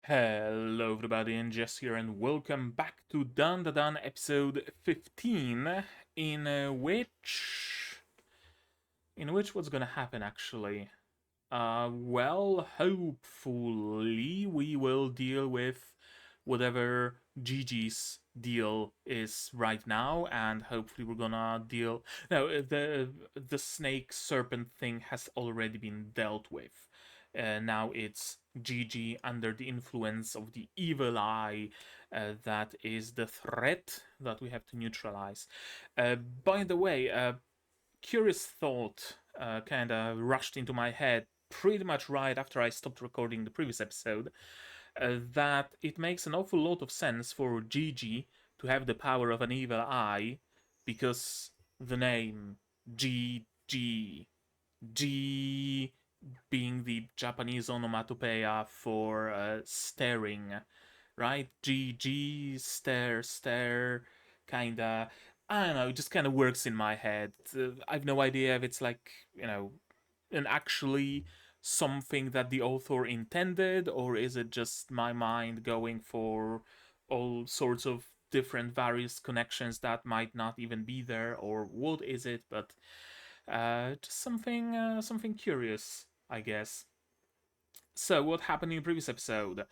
Hello everybody, and Jess here, and welcome back to DANDADAN episode 15, in which what's gonna happen actually? Well, hopefully we will deal with whatever Gigi's deal is right now, and hopefully we're gonna deal. No, the snake serpent thing has already been dealt with. Now it's Gigi under the influence of the evil eye. That is the threat that we have to neutralize. By the way, curious thought kind of rushed into my head pretty much right after I stopped recording the previous episode, that it makes an awful lot of sense for Gigi to have the power of an evil eye, because the name Gigi, G being the Japanese onomatopoeia for staring, right? G, stare, stare, kinda. I don't know, it just kind of works in my head. I've no idea if it's like, an actually something that the author intended, or is it just my mind going for all sorts of different various connections that might not even be there, or what is it? But just something curious, I guess. So, what happened in the previous episode?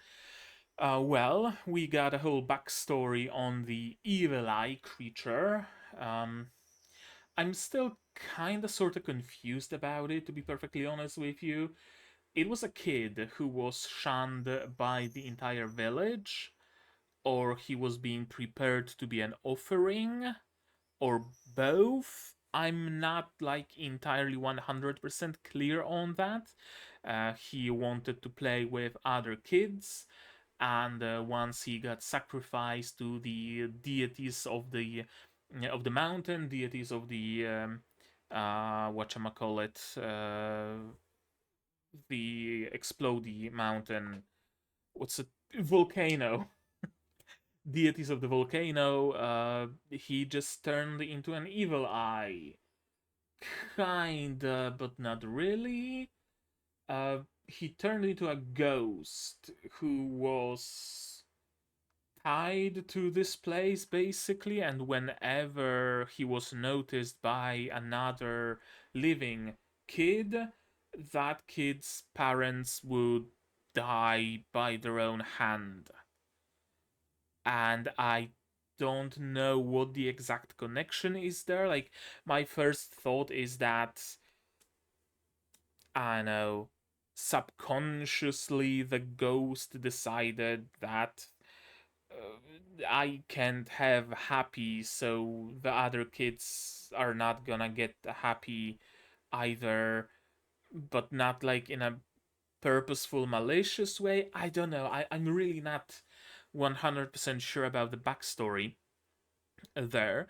Well, we got a whole backstory on the evil eye creature. Um, I'm still kinda sorta confused about it, to be perfectly honest with you. It was a kid who was shunned by the entire village, or he was being prepared to be an offering, or both. I'm not like entirely 100% clear on that. He wanted to play with other kids, and once he got sacrificed to the deities of the mountain, deities of the whatchamacallit, the explodey mountain. What's it? Volcano. Deities of the volcano. He just turned into an evil eye, kinda, but not really. He turned into a ghost who was tied to this place basically, and whenever he was noticed by another living kid, that kid's parents would die by their own hand. And I don't know what the exact connection is there. Like, my first thought is that, I don't know, subconsciously the ghost decided that I can't have happy, so the other kids are not gonna get happy either, but not like in a purposeful, malicious way. I don't know. I'm really not 100% sure about the backstory there.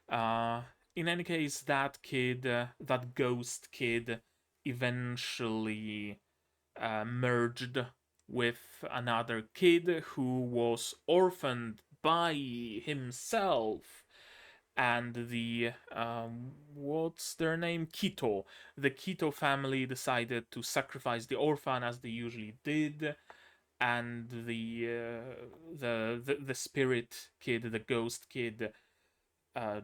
Uh, in any case, that kid, that ghost kid, eventually merged with another kid who was orphaned by himself and the what's their name, Kito. The Kito family decided to sacrifice the orphan, as they usually did, and the spirit kid, the ghost kid, uh,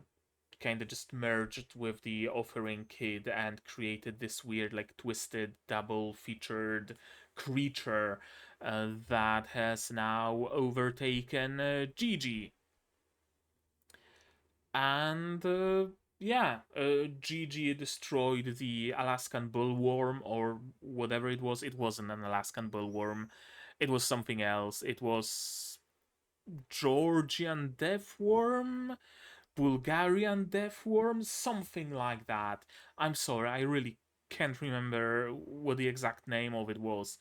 kind of just merged with the offering kid and created this weird, like, twisted, double featured creature that has now overtaken Gigi. And yeah, Gigi destroyed the Alaskan bullworm, or whatever it was. It wasn't an Alaskan bullworm, it was something else. It was Georgian deathworm, Bulgarian deathworm, something like that. I'm sorry, I really can't remember what the exact name of it was.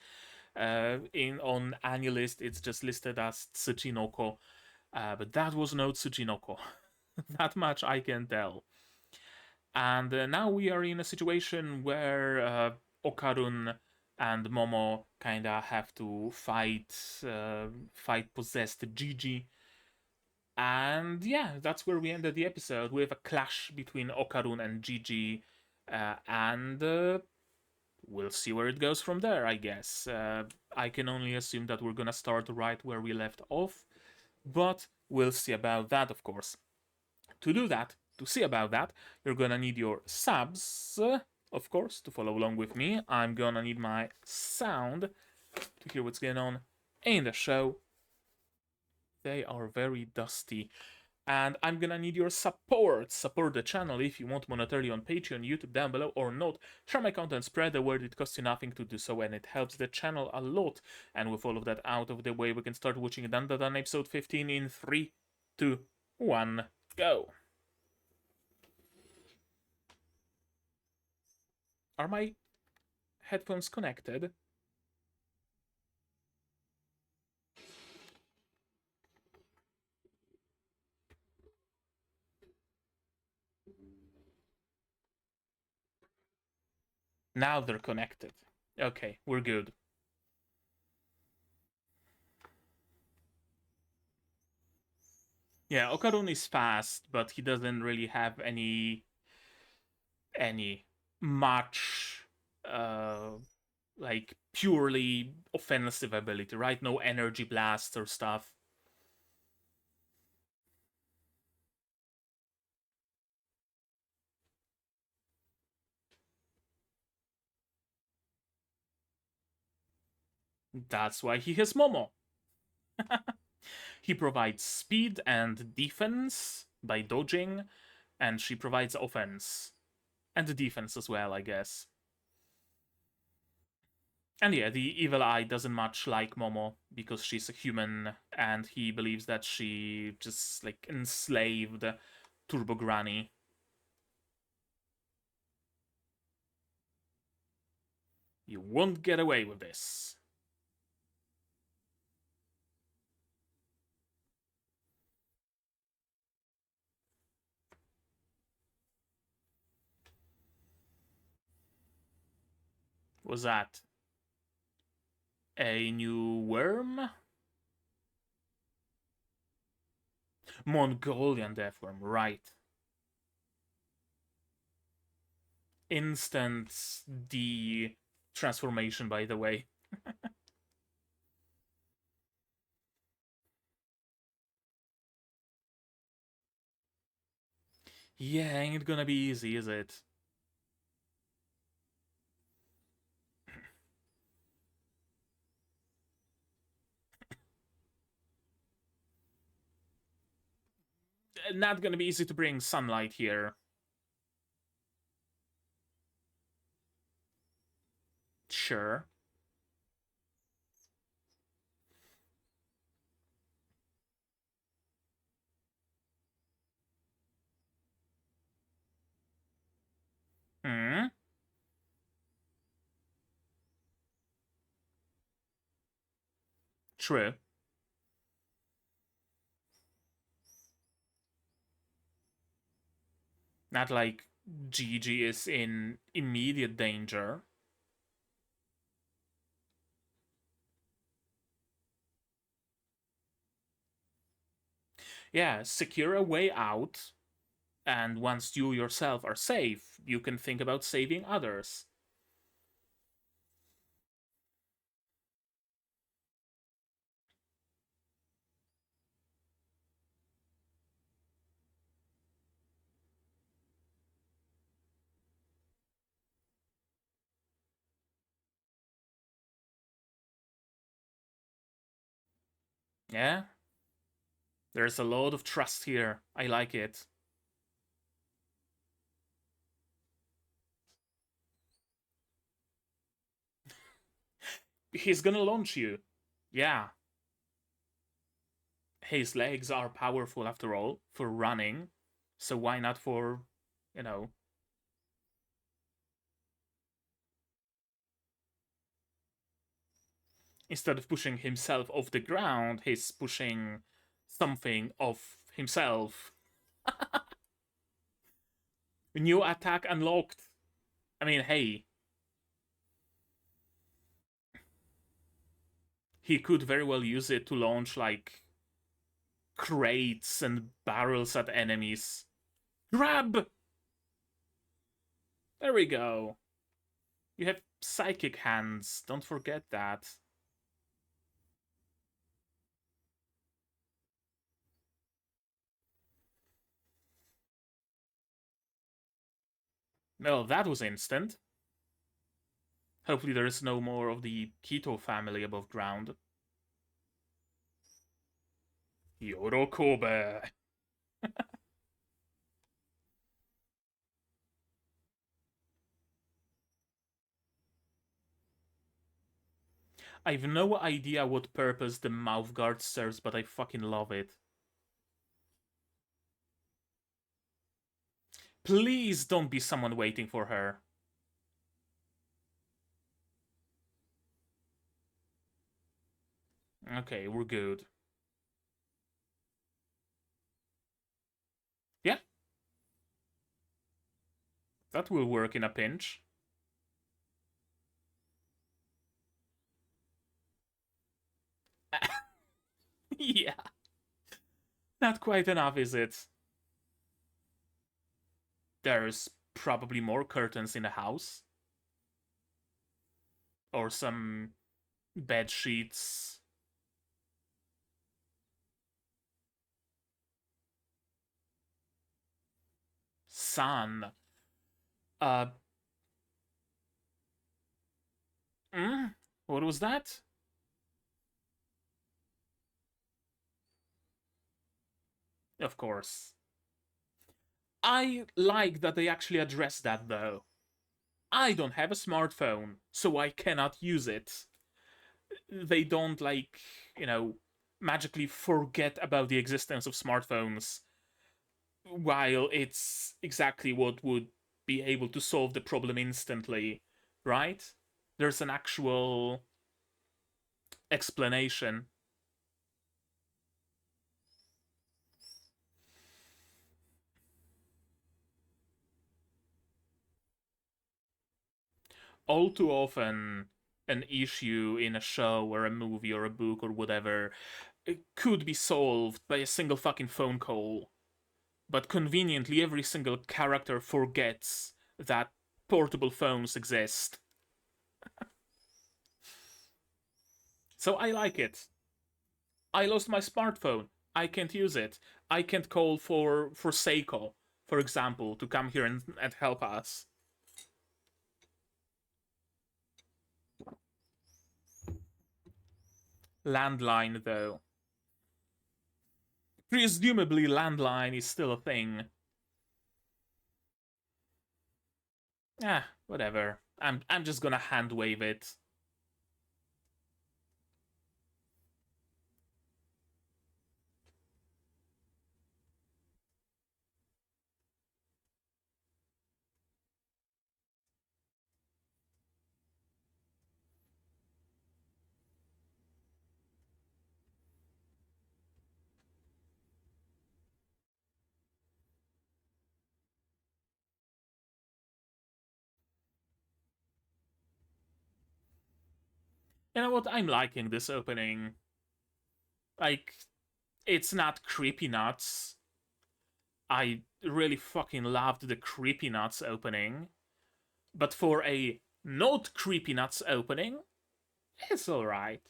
In on AniList, it's just listed as Tsuchinoko, but that was no Tsuchinoko. That much I can tell. And now we are in a situation where Okarun and Momo kinda have to fight possessed Gigi. And yeah, that's where we ended the episode, with a clash between Okarun and Gigi. And we'll see where it goes from there, I guess. I can only assume that we're gonna start right where we left off, but we'll see about that, of course. To do that, to see about that, you're gonna need your subs, of course, to follow along with me. I'm gonna need my sound to hear what's going on in the show. They are very dusty. And I'm gonna need your support. Support the channel if you want monetarily on Patreon, YouTube down below, or not. Share my content, spread the word, it costs you nothing to do so, and it helps the channel a lot. And with all of that out of the way, we can start watching DANDADAN episode 15 in 3, 2, 1, go. Are my headphones connected? Now they're connected. Okay, we're good. Yeah, Okarun is fast, but he doesn't really have any much like purely offensive ability, right? No energy blasts or stuff. That's why he has Momo. He provides speed and defense by dodging, and she provides offense and defense as well, I guess. And yeah, the evil eye doesn't much like Momo because she's a human, and he believes that she just like enslaved Turbo Granny. You won't get away with this. Was that a new worm? Mongolian deathworm, right. Instant D transformation, by the way. Yeah, ain't gonna be easy, is it? Not gonna be easy to bring sunlight here. Sure. Hmm. True. Not like Gigi is in immediate danger. Yeah, secure a way out, and once you yourself are safe, you can think about saving others. Yeah? There's a lot of trust here. I like it. He's gonna launch you. Yeah. His legs are powerful after all for running. So why not for, you know. Instead of pushing himself off the ground, he's pushing something off himself. New attack unlocked. I mean, hey. He could very well use it to launch, like, crates and barrels at enemies. Grab! There we go. You have psychic hands. Don't forget that. Well, that was instant. Hopefully there is no more of the Keto family above ground. Yorokobe. I've no idea what purpose the mouth guard serves, but I fucking love it. Please don't be someone waiting for her. Okay, we're good. Yeah, that will work in a pinch. Yeah, not quite enough, is it? There's probably more curtains in the house. Or some bed sheets. Sun. Uh, what was that? Of course. I like that they actually address that though. I don't have a smartphone, so I cannot use it. They don't, like, you know, magically forget about the existence of smartphones while it's exactly what would be able to solve the problem instantly, right? There's an actual explanation. All too often, an issue in a show or a movie or a book or whatever, it could be solved by a single fucking phone call. But conveniently, every single character forgets that portable phones exist. So I like it. I lost my smartphone. I can't use it. I can't call for Seiko, for example, to come here and help us. Landline, though. Presumably, landline is still a thing. Ah, whatever. I'm just gonna hand wave it. You know what? I'm liking this opening. Like, it's not creepy nuts. I really fucking loved the creepy nuts opening. But for a not creepy nuts opening, it's alright.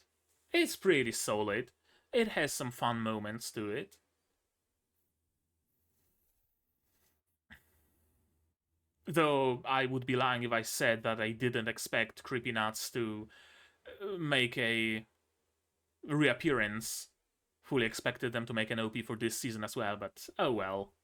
It's pretty solid. It has some fun moments to it. Though I would be lying if I said that I didn't expect creepy nuts to make a reappearance. Fully expected them to make an OP for this season as well, but oh well.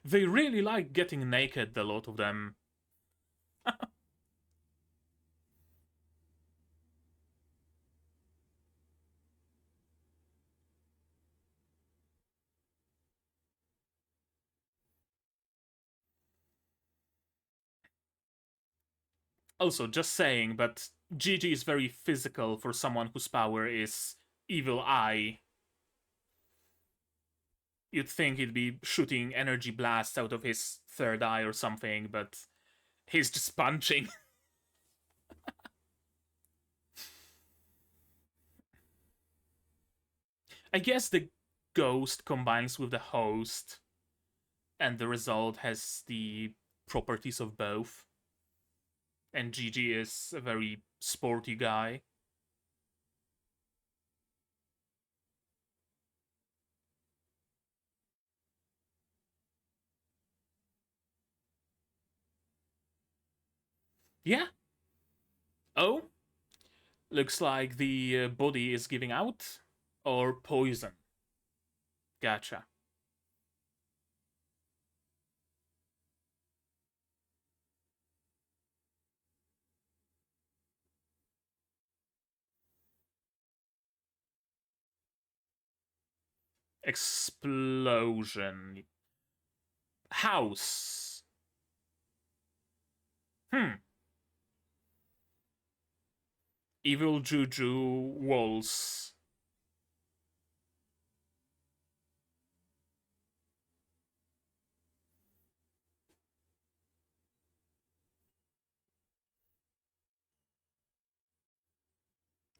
They really like getting naked, a lot of them. Also, just saying, but Gigi is very physical for someone whose power is evil eye. You'd think he'd be shooting energy blasts out of his third eye or something, but he's just punching. I guess the ghost combines with the host, and the result has the properties of both. And Gigi is a very sporty guy. Yeah. Oh, looks like the body is giving out. Or poison. Gotcha. Explosion. House. Hmm. Evil juju walls.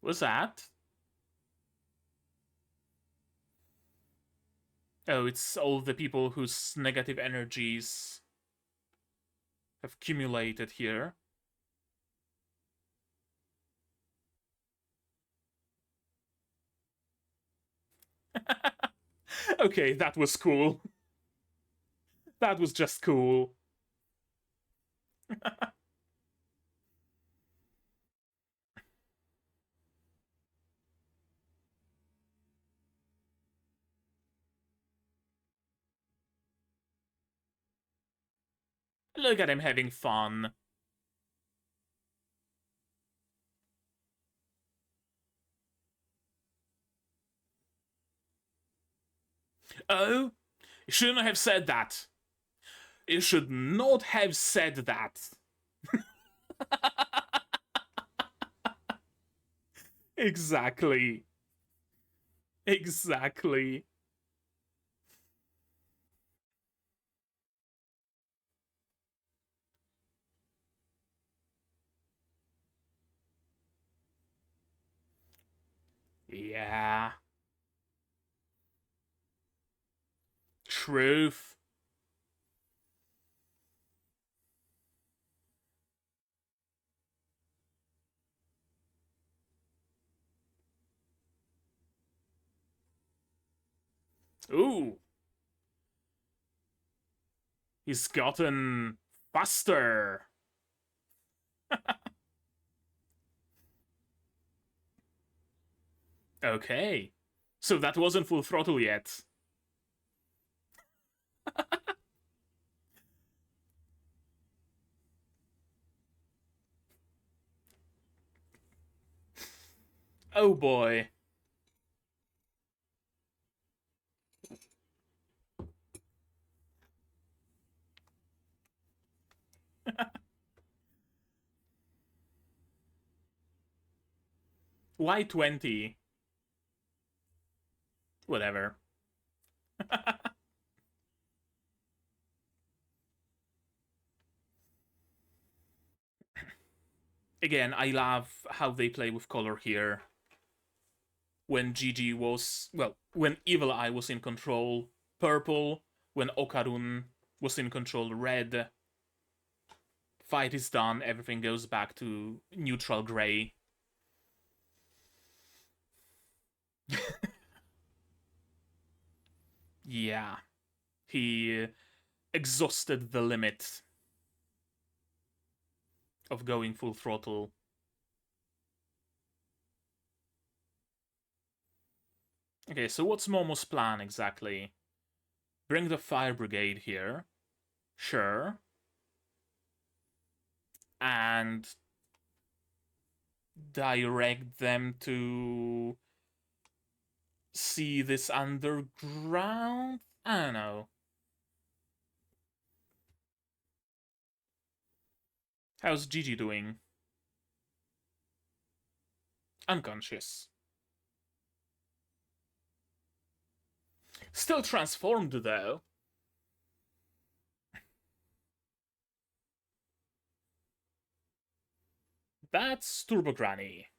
What's that? Oh, it's all the people whose negative energies have accumulated here. Okay, that was cool. That was just cool. Look at him having fun. Oh, you shouldn't have said that. You should not have said that. Exactly. Exactly. Yeah. Truth. Ooh. He's gotten faster. Okay. So that wasn't full throttle yet. Oh boy. Why 20? Whatever. Again, I love how they play with color here. When Gigi was, well, when Evil Eye was in control, purple. When Okarun was in control, red. Fight is done, everything goes back to neutral gray. Yeah. He exhausted the limit of going full throttle. Okay, so what's Momo's plan exactly? Bring the fire brigade here. Sure. And direct them to see this underground? I don't know. How's Gigi doing? Unconscious. Still transformed, though. That's Turbo Granny.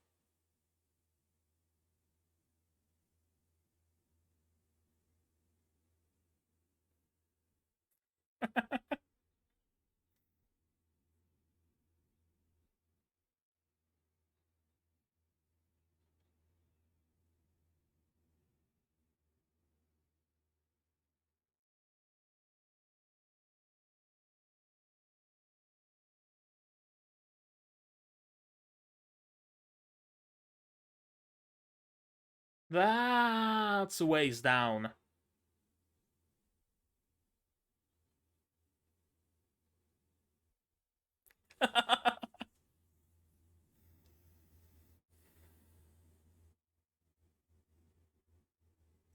That's a ways down.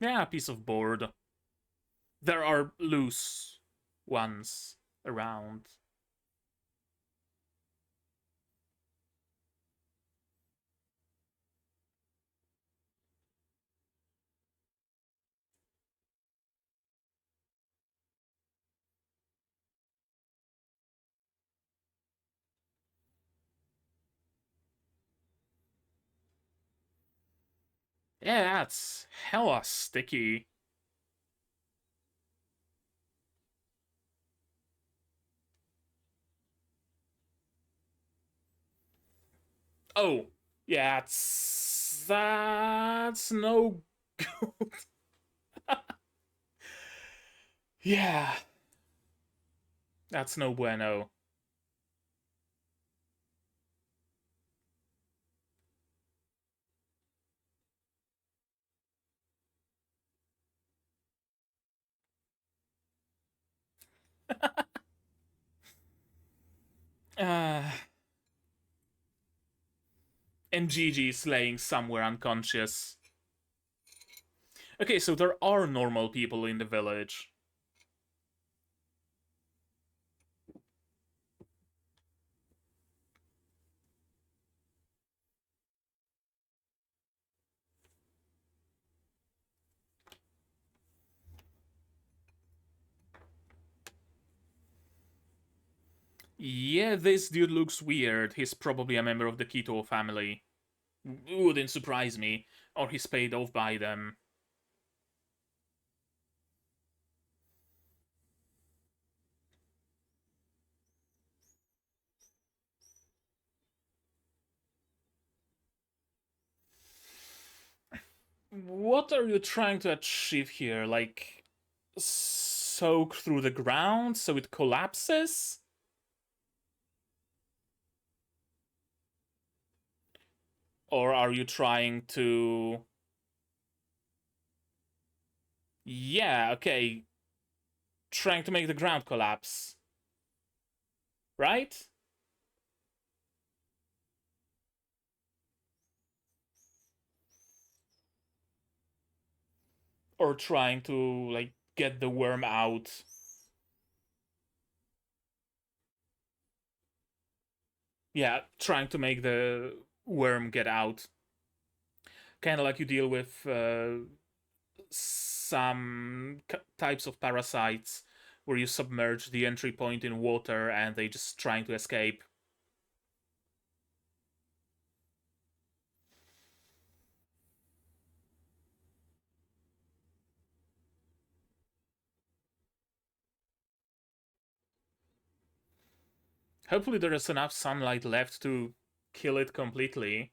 Yeah, a piece of board. There are loose ones around. Yeah, that's hella sticky. Oh, yeah, that's no good. Yeah, that's no bueno. Uh, and Gigi's laying somewhere unconscious. Okay, so there are normal people in the village. Yeah, this dude looks weird. He's probably a member of the Keto family. Wouldn't surprise me. Or he's paid off by them. What are you trying to achieve here? Like, soak through the ground so it collapses? Or are you trying to. Yeah, okay. Trying to make the ground collapse. Right? Or trying to, like, get the worm out. Yeah, trying to make the worm get out. Kind of like you deal with some types of parasites where you submerge the entry point in water and they just trying to escape. Hopefully there is enough sunlight left to kill it completely.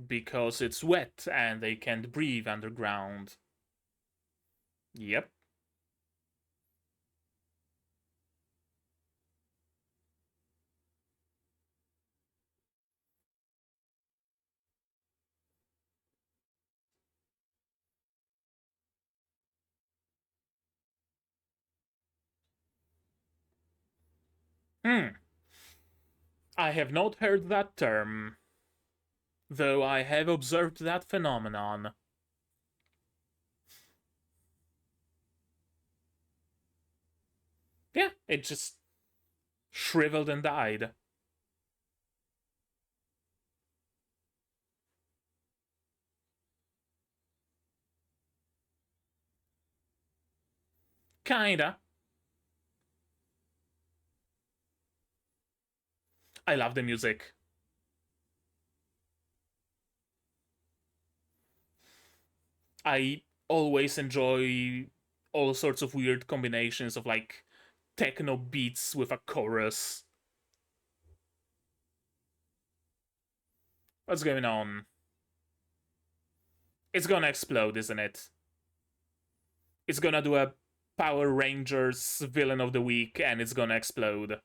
Because it's wet and they can't breathe underground. Yep. Hmm. I have not heard that term, though I have observed that phenomenon. Yeah, it just shriveled and died. Kinda. I love the music. I always enjoy all sorts of weird combinations of like techno beats with a chorus. What's going on? It's gonna explode, isn't it? It's gonna do a Power Rangers villain of the week and it's gonna explode.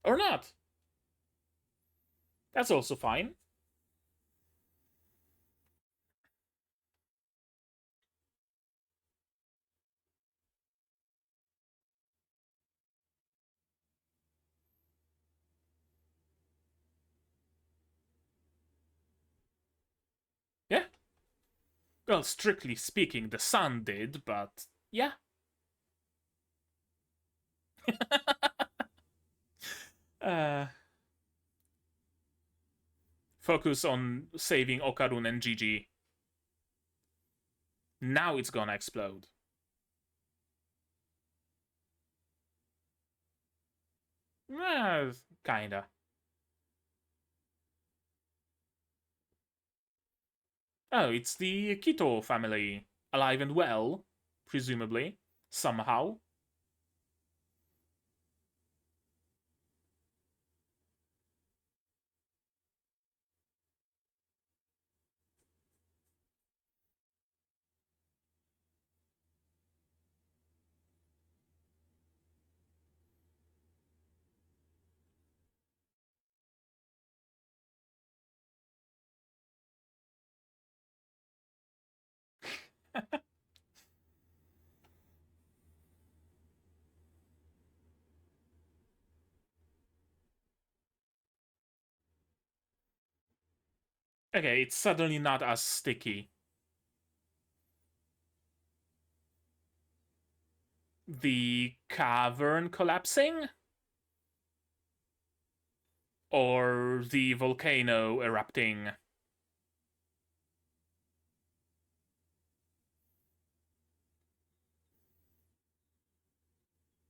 Or not. That's also fine. Yeah. Well, strictly speaking, the sun did, but yeah. uh, Focus on saving Okarun and Gigi. Now it's gonna explode. Kinda. Oh, it's the Kito family. Alive and well, presumably. Somehow. Okay, it's suddenly not as sticky. The cavern collapsing? Or the volcano erupting?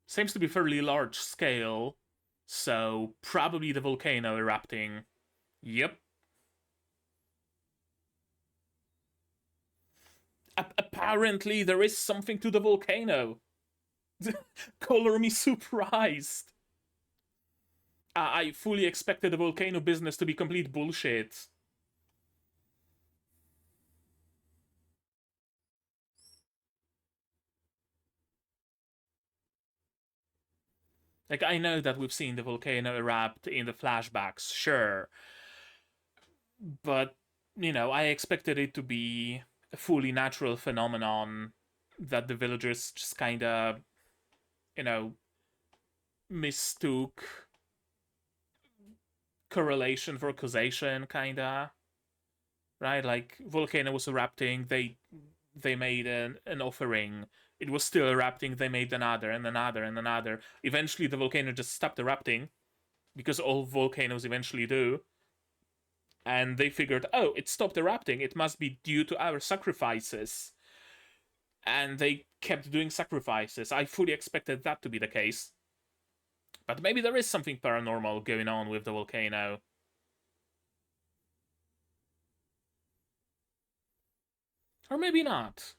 Seems to be fairly large scale, so probably the volcano erupting. Yep. Apparently, there is something to the volcano. Color me surprised. I fully expected the volcano business to be complete bullshit. Like, I know that we've seen the volcano erupt in the flashbacks, sure. But, I expected it to be a fully natural phenomenon that the villagers just kinda, you know, mistook correlation for causation, kinda. Right? Like, volcano was erupting, they made an offering. It was still erupting, they made another and another and another. Eventually the volcano just stopped erupting, because all volcanoes eventually do. And they figured, oh, it stopped erupting, it must be due to our sacrifices. And they kept doing sacrifices. I fully expected that to be the case. But maybe there is something paranormal going on with the volcano. Or maybe not.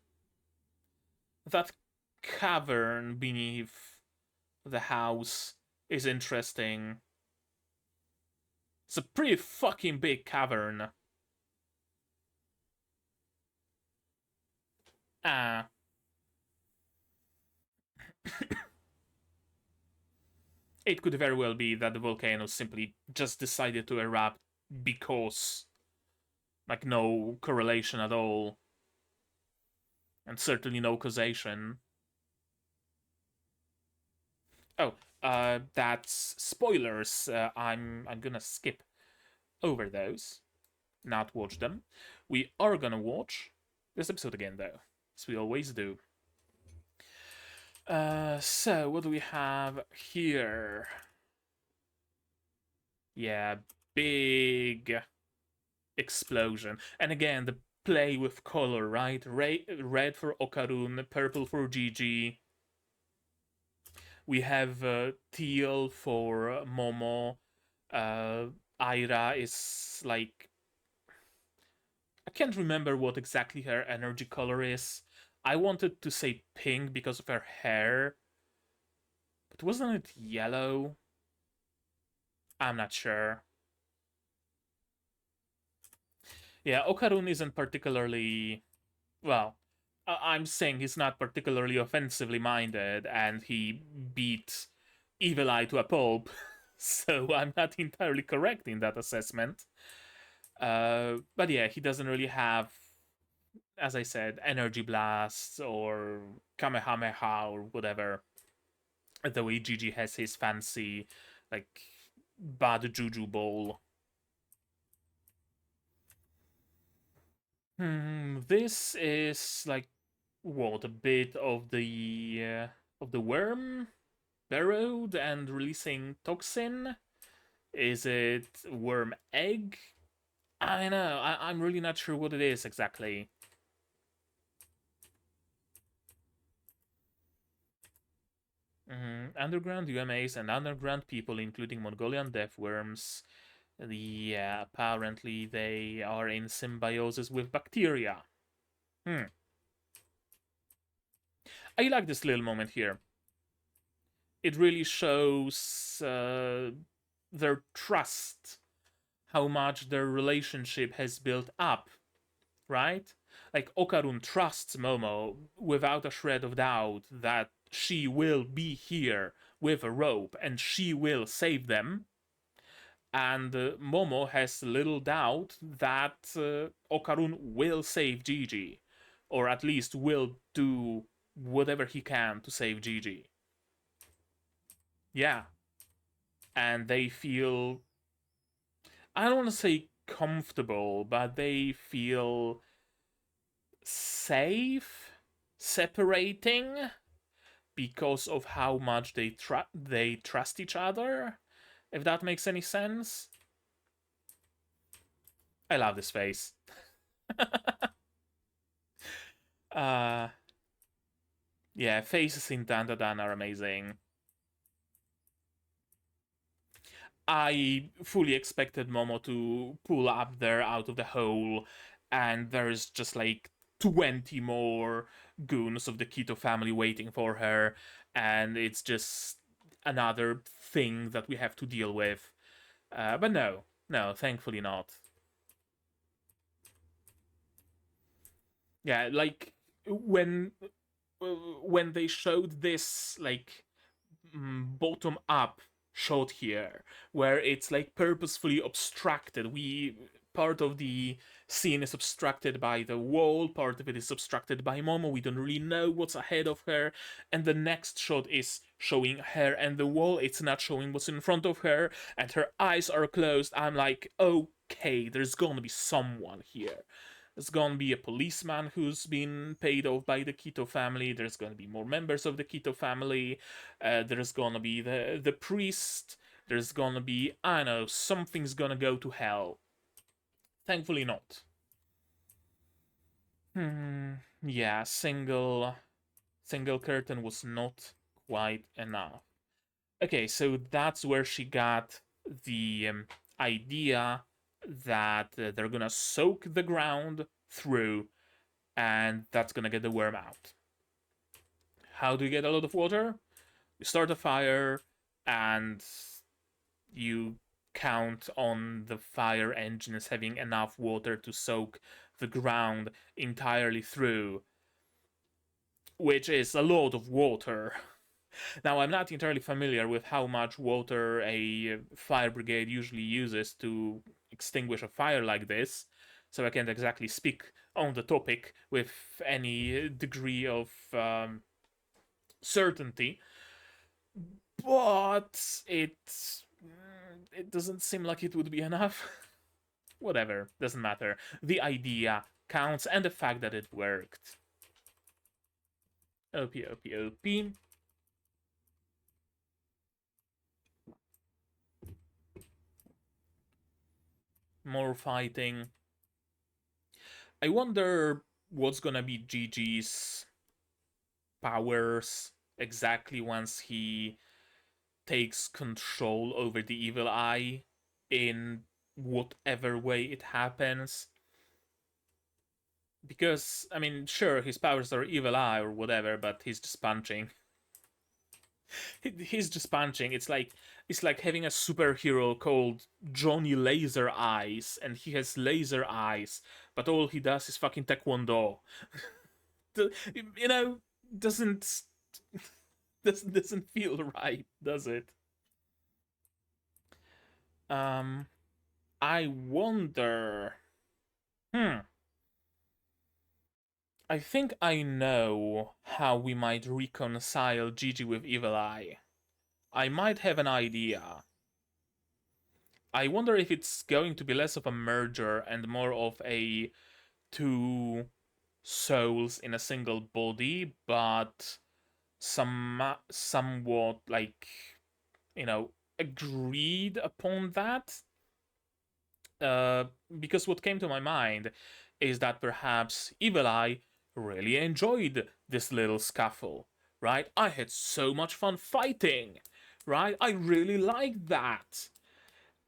That cavern beneath the house is interesting. It's a pretty fucking big cavern. Ah. It could very well be that the volcano simply just decided to erupt because. Like, no correlation at all. And certainly no causation. Oh, that's spoilers. I'm gonna skip over those, not watch them. We are gonna watch this episode again, though, as we always do. So what do we have here? Yeah, big explosion, and again the play with color, right? Red for Okarun, purple for Gigi. We have teal for Momo, uh, Aira is like, I can't remember what exactly her energy color is. I wanted to say pink because of her hair, but wasn't it yellow? I'm not sure. Yeah, Okarun isn't particularly, well, I'm saying he's not particularly offensively minded, and he beat Evil Eye to a pulp, so I'm not entirely correct in that assessment. But yeah, he doesn't really have, as I said, energy blasts or Kamehameha or whatever. The way Gigi has his fancy, like, bad juju bowl. This is like what, a bit of the worm burrowed and releasing toxin. Is it worm egg? I know. I'm really not sure what it is exactly. Underground UMAs and underground people, including Mongolian death worms. Yeah, apparently they are in symbiosis with bacteria. Hmm. I like this little moment here. It really shows their trust, how much their relationship has built up, right? Like Okarun trusts Momo without a shred of doubt that she will be here with a rope and she will save them. And Momo has little doubt that Okarun will save Gigi, or at least will do whatever he can to save Gigi. Yeah, and they feel, I don't want to say comfortable, but they feel safe separating because of how much they trust each other. If that makes any sense. I love this face. uh yeah, faces in DANDADAN are amazing. I fully expected Momo to pull up there out of the hole, and there's just like 20 more goons of the Keto family waiting for her, and it's just another thing that we have to deal with. But no, no, thankfully not. Yeah, like when when they showed this like bottom up shot here where it's like purposefully obstructed, we part of the scene is obstructed by the wall, part of it is obstructed by Momo, we don't really know what's ahead of her, and the next shot is showing her and the wall, it's not showing what's in front of her, and her eyes are closed. I'm like, okay, there's gonna be someone here. There's gonna be a policeman who's been paid off by the Keto family. There's gonna be more members of the Keto family. There's gonna be the priest. There's gonna be, I don't know, something's gonna go to hell. Thankfully not. Yeah, single curtain was not quite enough. Okay, so that's where she got the idea that they're gonna soak the ground through, and that's gonna get the worm out. How do you get a lot of water? You start a fire, and you count on the fire engines having enough water to soak the ground entirely through, which is a lot of water. Now, I'm not entirely familiar with how much water a fire brigade usually uses to extinguish a fire like this, so I can't exactly speak on the topic with any degree of certainty. But it doesn't seem like it would be enough. Whatever, doesn't matter. The idea counts, and the fact that it worked. OP, OP, OP. More fighting. I wonder what's gonna be Gigi's powers exactly once he takes control over the evil eye in whatever way it happens. Because, I mean, sure, his powers are evil eye or whatever, but he's just punching. He's just punching. It's like having a superhero called Johnny Laser Eyes, and he has laser eyes, but all he does is fucking taekwondo. You know, doesn't doesn't feel right, does it? Um, I wonder. Hmm. I think I know how we might reconcile Gigi with Evil Eye. I might have an idea. I wonder if it's going to be less of a merger and more of a two souls in a single body, but somewhat like, you know, agreed upon that. Uh, because what came to my mind is that perhaps Evil Eye really enjoyed this little scuffle, right? I had so much fun fighting, right? I really liked that,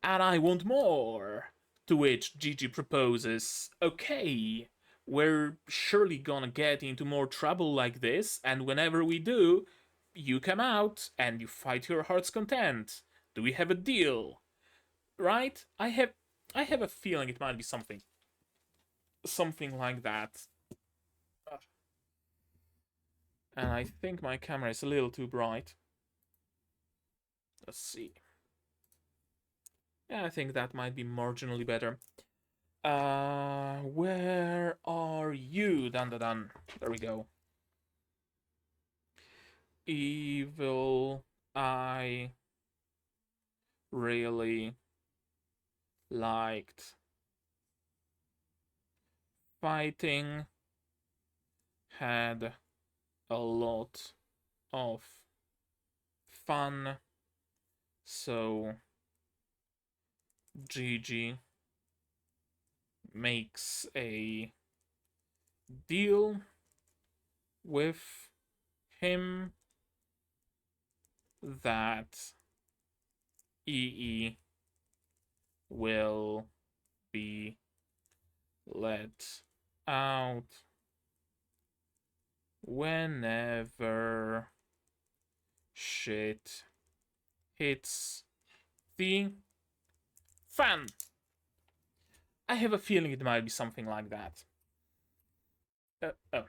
and I want more. To which Gigi proposes, okay, we're surely gonna get into more trouble like this, and whenever we do, you come out and you fight your heart's content. Do we have a deal? Right? I have a feeling it might be something like that. And I think my camera is a little too bright. Let's see. Yeah, I think that might be marginally better. Where are you, DANDADAN? There we go. Evil I really liked fighting, had a lot of fun, so Gigi makes a deal with him that EE will be let out whenever shit hits the fan. I have a feeling it might be something like that. Oh,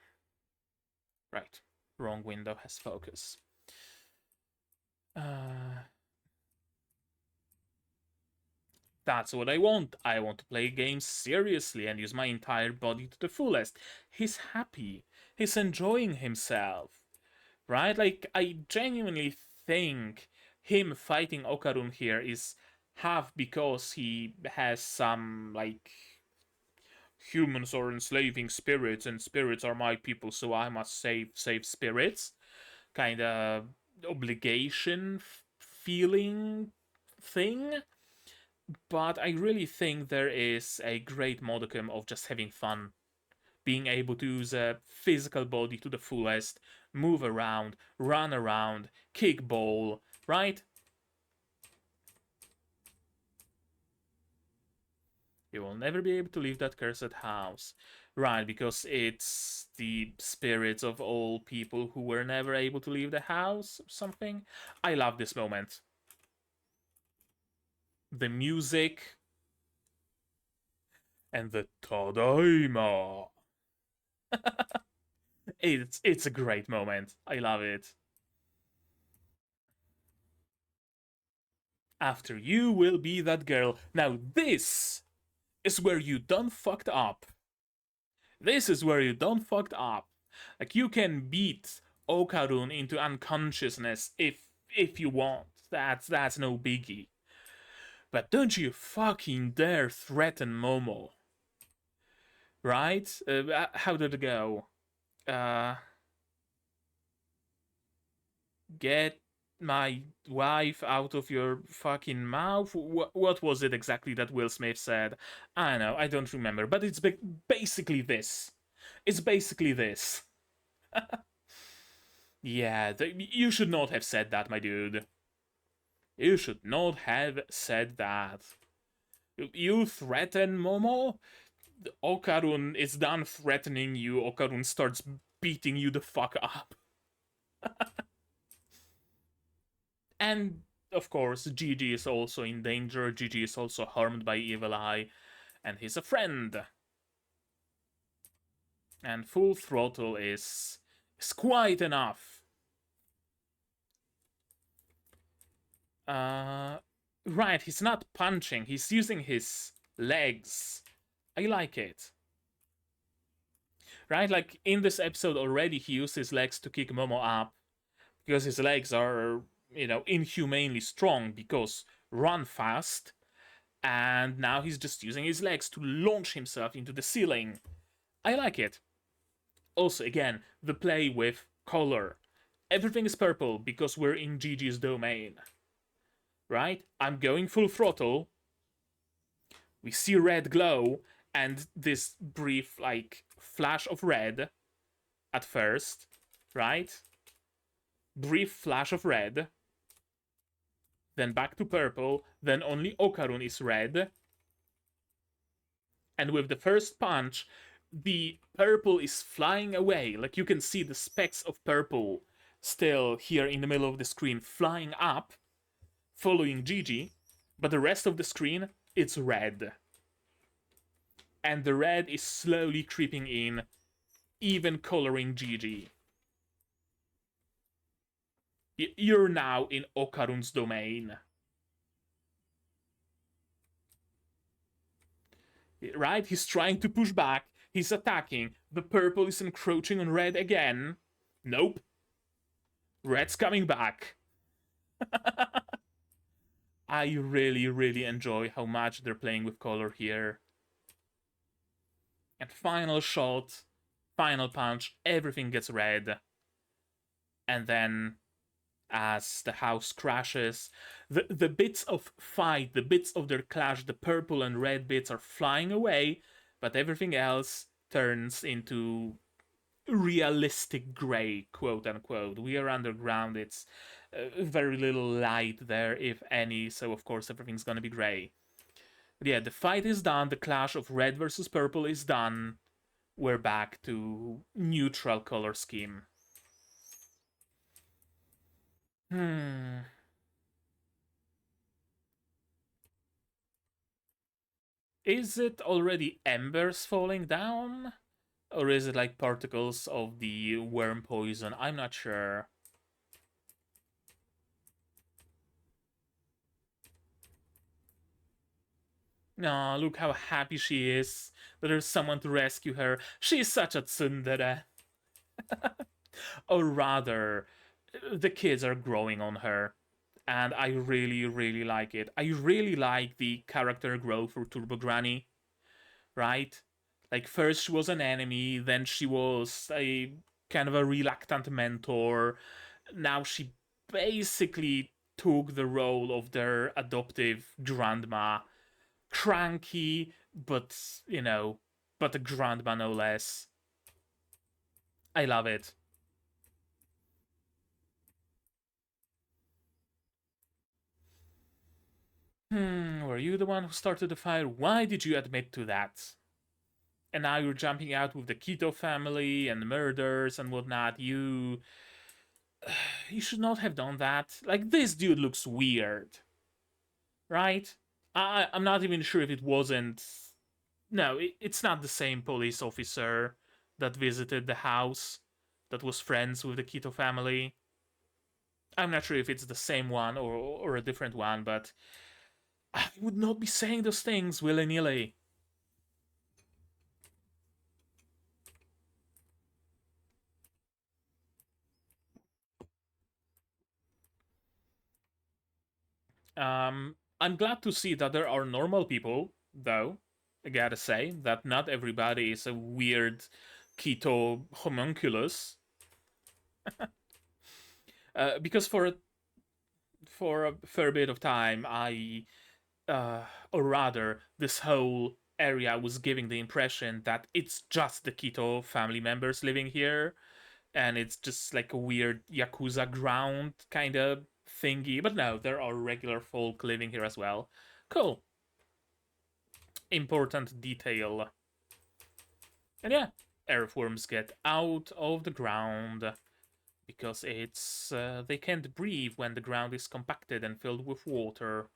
right. Wrong window has focus. That's what I want. I want to play games seriously and use my entire body to the fullest. He's happy. He's enjoying himself. Right? Like, I genuinely think him fighting Okarun here is half because he has some, like, humans are enslaving spirits and spirits are my people, so I must save spirits kind of obligation feeling thing. But I really think there is a great modicum of just having fun, being able to use a physical body to the fullest, move around, run around, kick ball, right? You will never be able to leave that cursed house. Right, because it's the spirits of all people who were never able to leave the house or something. I love this moment. The music and the Tadaima. It's a great moment. I love it. After you will be that girl. Now this is where you done fucked up. This is where you done fucked up. Like, you can beat Okarun into unconsciousness if you want. That's no biggie. But don't you fucking dare threaten Momo. Right? How did it go? Uh, get my wife out of your fucking mouth? What was it exactly that Will Smith said? I know, I don't remember, but it's basically this. It's basically this. Yeah, you should not have said that, my dude. You should not have said that. You threaten Momo? Okarun is done threatening you. Okarun starts beating you the fuck up. And of course, Gigi is also in danger. Gigi is also harmed by Evil Eye, and he's a friend. And full throttle is quite enough. Right, he's not punching, he's using his legs. I like it. Right, like in this episode already, he used his legs to kick Momo up because his legs are, inhumanely strong because run fast. And now he's just using his legs to launch himself into the ceiling. I like it. Also, again, the play with color. Everything is purple because we're in Gigi's domain. Right? I'm going full throttle. We see red glow and this brief, like, flash of red at first. Right? Brief flash of red. Then back to purple. Then only Okarun is red. And with the first punch, the purple is flying away. Like you can see the specks of purple still here in the middle of the screen flying up, following Gigi, but the rest of the screen, it's red. And the red is slowly creeping in, even coloring Gigi. You're now in Okarun's domain. Right? He's trying to push back. He's attacking. The purple is encroaching on red again. Nope. Red's coming back. I really, really enjoy how much they're playing with color here. And final shot, final punch, everything gets red. And then, as the house crashes, the bits of fight, the bits of their clash, the purple and red bits are flying away, but everything else turns into realistic gray, quote unquote. We are underground, it's very little light there, if any, so of course everything's gonna be gray. But yeah, the fight is done, the clash of red versus purple is done. We're back to neutral color scheme. Is it already embers falling down? Or is it like particles of the worm poison? I'm not sure. No, look how happy she is that there's someone to rescue her. She's such a tsundere. Or rather, the kids are growing on her. And I really, really like it. I really like the character growth for Turbo Granny, right? Like, first she was an enemy, then she was a kind of a reluctant mentor. Now she basically took the role of their adoptive grandma. Cranky, but, but a grandma no less. I love it. Were you the one who started the fire? Why did you admit to that? And now you're jumping out with the Keto family and murders and whatnot. You should not have done that. Like, this dude looks weird, right? I'm not even sure if it wasn't. No, it's not the same police officer that visited the house that was friends with the Keto family. I'm not sure if it's the same one or a different one, but I would not be saying those things willy nilly. I'm glad to see that there are normal people, though. I gotta say that not everybody is a weird keto homunculus. Because for a fair bit of time, or rather, this whole area was giving the impression that it's just the keto family members living here, and it's just like a weird yakuza ground kind of thingy. But no, there are regular folk living here as well. Cool. important detail. And yeah, earthworms get out of the ground because it's they can't breathe when the ground is compacted and filled with water.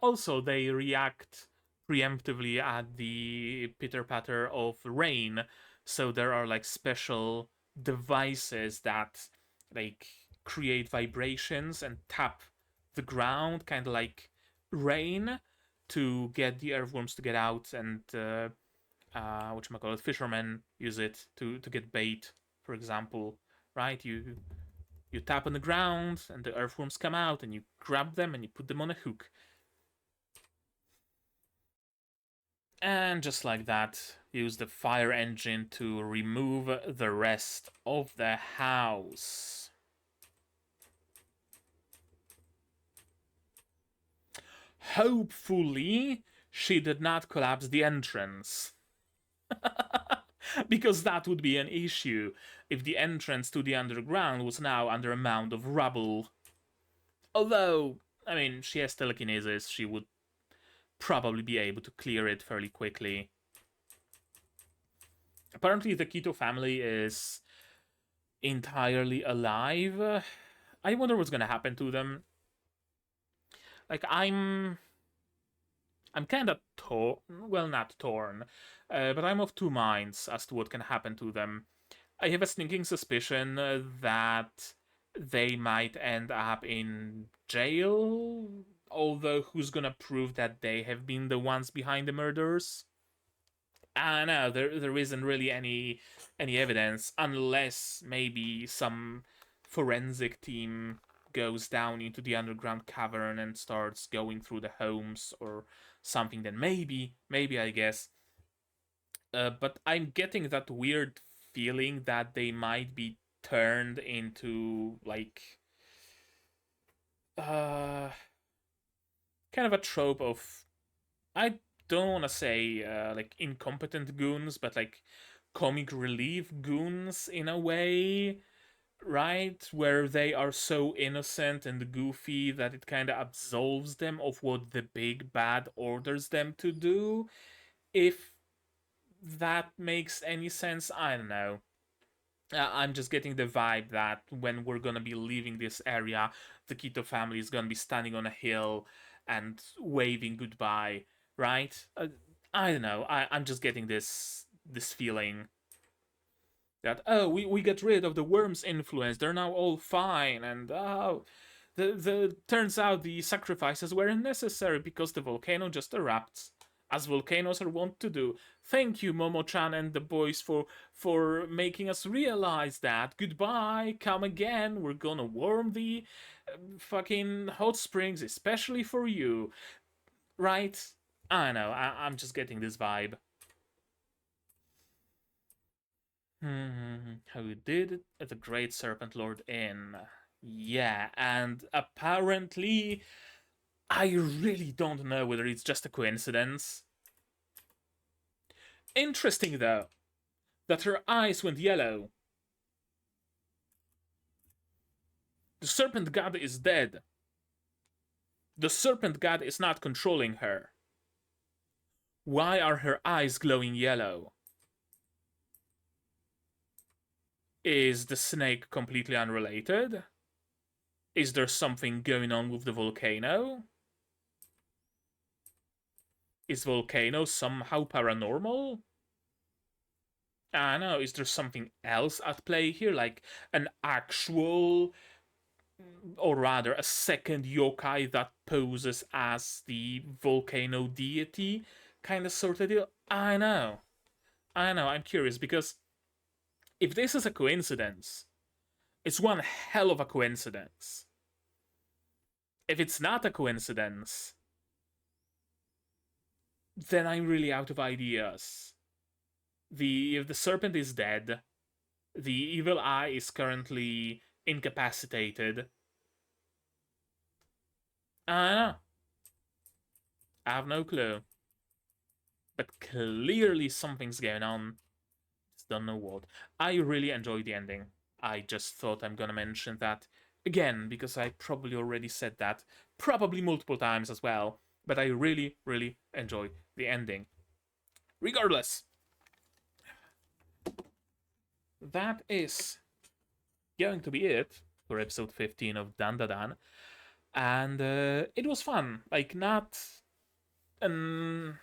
Also, they react preemptively at the pitter-patter of rain, so there are like special devices that like create vibrations and tap the ground, kind of like rain, to get the earthworms to get out. And fishermen use it to get bait, for example. Right? You tap on the ground and the earthworms come out, and you grab them and you put them on a hook. And just like that, use the fire engine to remove the rest of the house. Hopefully, she did not collapse the entrance. Because that would be an issue if the entrance to the underground was now under a mound of rubble. Although, I mean, she has telekinesis, she would probably be able to clear it fairly quickly. Apparently, the Keto family is entirely alive. I wonder what's gonna happen to them. Like, I'm kind of torn. Well, not torn, but I'm of two minds as to what can happen to them. I have a sneaking suspicion that they might end up in jail. Although, who's gonna prove that they have been the ones behind the murders? I know there isn't really any evidence unless maybe some forensic team goes down into the underground cavern and starts going through the homes or something. Then maybe I guess. But I'm getting that weird feeling that they might be turned into like uh kind of a trope of, I don't want to say like incompetent goons, but like comic relief goons in a way, right? Where they are so innocent and goofy that it kind of absolves them of what the big bad orders them to do. If that makes any sense, I don't know. I'm just getting the vibe that when we're gonna be leaving this area, the Keto family is gonna be standing on a hill and waving goodbye, right? I don't know. I'm just getting this feeling that, oh, we get rid of the worm's influence. They're now all fine, and oh, the turns out the sacrifices weren't necessary because the volcano just erupts, as volcanoes are wont to do. Thank you, Momo-chan and the boys, for making us realize that. Goodbye, come again. We're gonna warm the fucking hot springs, especially for you, right? I know. I'm just getting this vibe. Who did the Great Serpent Lord in? Yeah, and apparently, I really don't know whether it's just a coincidence. Interesting, though, that her eyes went yellow. The Serpent God is dead. The Serpent God is not controlling her. Why are her eyes glowing yellow? Is the snake completely unrelated? Is there something going on with the volcano? Is volcano somehow paranormal? I don't know, is there something else at play here? Like an actual, or rather a second yokai that poses as the volcano deity? Kind of sort of deal? I know. I'm curious because if this is a coincidence, it's one hell of a coincidence. If it's not a coincidence, then I'm really out of ideas. If the serpent is dead, the evil eye is currently incapacitated. I don't know. I have no clue. But clearly something's going on. Just don't know what. I really enjoyed the ending. I just thought I'm gonna mention that again because I probably already said that, probably multiple times as well. But I really, really enjoy the ending. Regardless, that is going to be it for episode 15 of DANDADAN. And it was fun. Like, not an.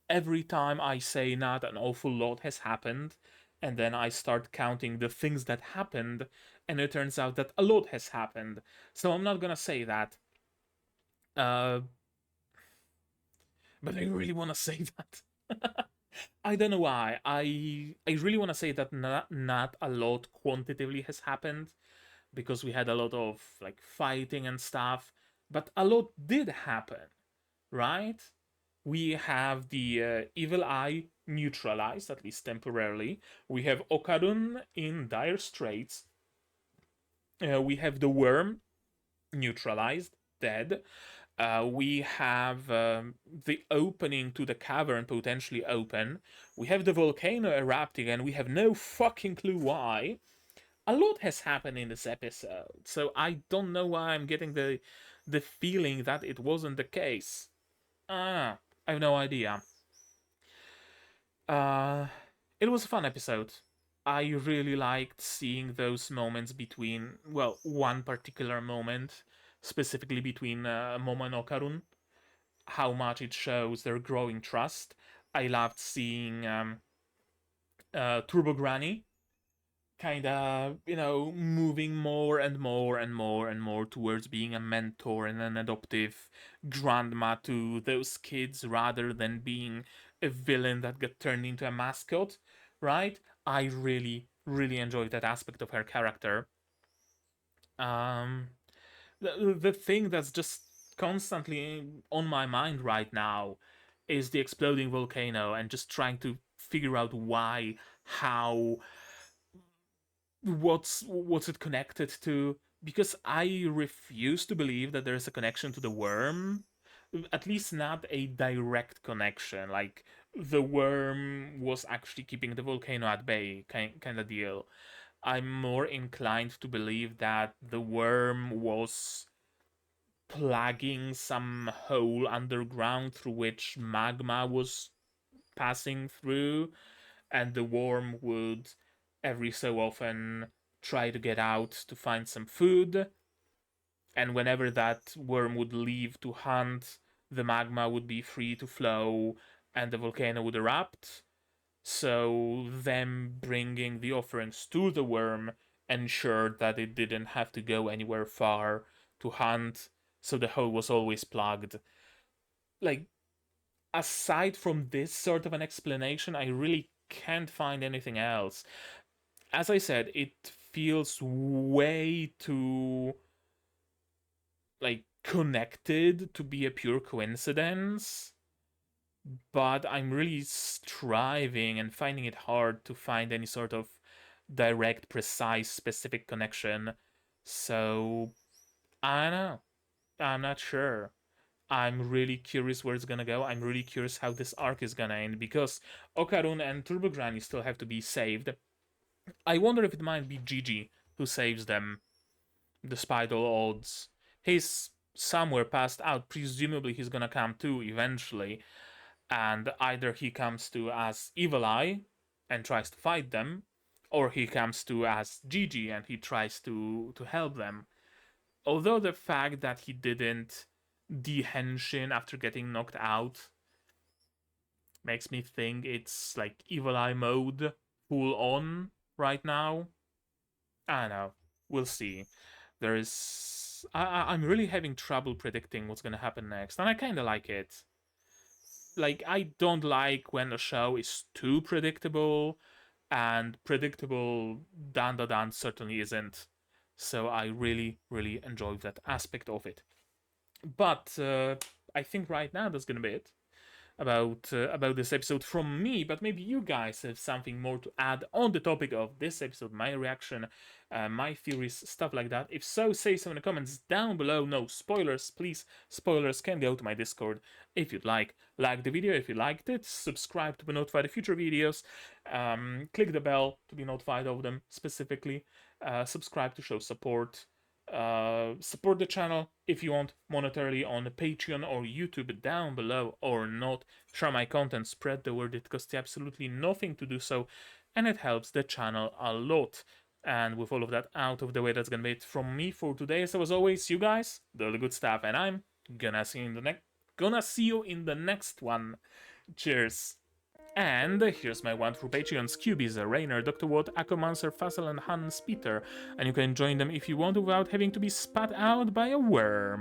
Every time I say not an awful lot has happened, and then I start counting the things that happened, and it turns out that a lot has happened. So I'm not gonna say that. Uh, but I really wanna say that. I don't know why. I really wanna say that not a lot quantitatively has happened, because we had a lot of like fighting and stuff, but a lot did happen, right? We have the evil eye neutralized, at least temporarily. We have Okarun in dire straits. We have the worm neutralized, dead. We have the opening to the cavern potentially open. We have the volcano erupting, and we have no fucking clue why. A lot has happened in this episode, so I don't know why I'm getting the feeling that it wasn't the case. I have no idea. Uh, it was a fun episode. I really liked seeing those moments between, well, one particular moment, specifically between Momo and Okarun, how much it shows their growing trust. I loved seeing Turbo Granny kind of, moving more and more and more and more towards being a mentor and an adoptive grandma to those kids rather than being a villain that got turned into a mascot, right? I really, really enjoyed that aspect of her character. Um, the thing that's just constantly on my mind right now is the exploding volcano and just trying to figure out why, how, what's it connected to, because I refuse to believe that there's a connection to the worm, at least not a direct connection, like the worm was actually keeping the volcano at bay, kind of deal. I'm more inclined to believe that the worm was plugging some hole underground through which magma was passing through, and the worm would every so often try to get out to find some food. And whenever that worm would leave to hunt, the magma would be free to flow and the volcano would erupt. So, them bringing the offerings to the worm ensured that it didn't have to go anywhere far to hunt, so the hole was always plugged. Like, aside from this sort of an explanation, I really can't find anything else. As I said, it feels way too like connected to be a pure coincidence, but I'm really striving and finding it hard to find any sort of direct, precise, specific connection. So I don't know. I'm not sure. I'm really curious where it's gonna go. I'm really curious how this arc is gonna end, because Okarun and Turbo Granny still have to be saved. I wonder if it might be Gigi who saves them, despite all odds. He's somewhere passed out. Presumably, he's gonna come to eventually, and either he comes to as Evil Eye and tries to fight them, or he comes to as Gigi and he tries to help them. Although the fact that he didn't de-henshin after getting knocked out makes me think it's like Evil Eye mode full on right now. I don't know. We'll see. There is. I'm really having trouble predicting what's gonna happen next, and I kind of like it. Like, I don't like when a show is too predictable, and predictable DANDADAN certainly isn't. So I really, really enjoy that aspect of it. But I think right now that's gonna be it about this episode from me, but maybe you guys have something more to add on the topic of this episode, my reaction, my theories, stuff like that. If so, say so in the comments down below. No spoilers, please. Spoilers can go to my Discord if you'd like. Like the video if you liked it, subscribe to be notified of future videos, click the bell to be notified of them specifically, subscribe to show support. Support the channel if you want monetarily on Patreon or YouTube down below, or not. Share my content, spread the word. It costs you absolutely nothing to do so, and it helps the channel a lot. And with all of that out of the way, that's gonna be it from me for today. So as always, you guys do the good stuff, and I'm gonna see you in the next one. Cheers. And here's my wonderful Patreons: Cubies, Rainer, Dr. Watt, Akomancer, Fassel, and Hans Peter. And you can join them if you want without having to be spat out by a worm.